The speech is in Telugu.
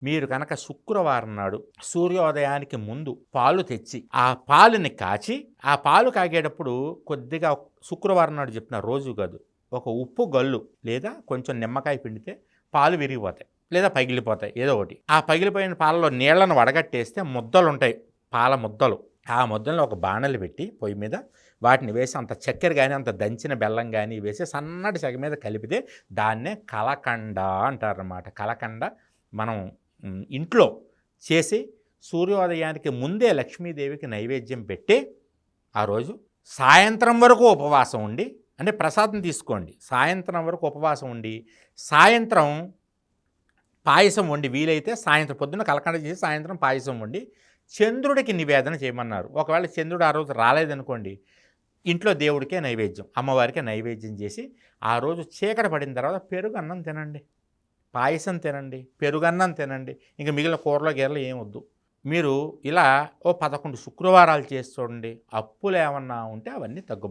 మీరు కనుక శుక్రవారం నాడు సూర్యోదయానికి ముందు పాలు తెచ్చి ఆ పాలుని కాచి ఆ పాలు కాగేటప్పుడు కొద్దిగా శుక్రవారం నాడు చెప్పిన రోజు కాదు ఒక ఉప్పు గల్లు లేదా కొంచెం నిమ్మకాయ పిండితే పాలు విరిగిపోతాయి లేదా పగిలిపోతాయి ఏదో ఒకటి. ఆ పగిలిపోయిన పాలలో నీళ్లను వడగట్టేస్తే ముద్దలు ఉంటాయి, పాల ముద్దలు. ఆ ముద్దలను ఒక బాణలు పెట్టి పొయ్యి మీద వాటిని వేసి అంత చక్కెర కానీ అంత దంచిన బెల్లం కానీ వేసి సన్నటి సెగ మీద కలిపితే దాన్నే కలకండ అంటారన్నమాట. కలకండ మనం ఇంట్లో చేసి సూర్యోదయానికి ముందే లక్ష్మీదేవికి నైవేద్యం పెట్టి ఆ రోజు సాయంత్రం వరకు ఉపవాసం ఉండి, అంటే ప్రసాదం తీసుకోండి, సాయంత్రం వరకు ఉపవాసం ఉండి సాయంత్రం పాయసం వండి, వీలైతే సాయంత్రం పొద్దున్న కలకండ చేసి సాయంత్రం పాయసం వండి చంద్రుడికి నివేదన చేయమన్నారు. ఒకవేళ చంద్రుడు ఆ రోజు రాలేదనుకోండి, ఇంట్లో దేవుడికే నైవేద్యం, అమ్మవారికే నైవేద్యం చేసి ఆ రోజు చీకటి పడిన తర్వాత పెరుగు అన్నం తినండి, పాయసం తినండి, పెరుగన్నం తినండి, ఇంకా మిగిలిన కూరలో గీరలు ఏం వద్దు. మీరు ఇలా ఓ 11 శుక్రవారాలు చేసి చూడండి, అప్పులు ఏమన్నా ఉంటే అవన్నీ తగ్గుము.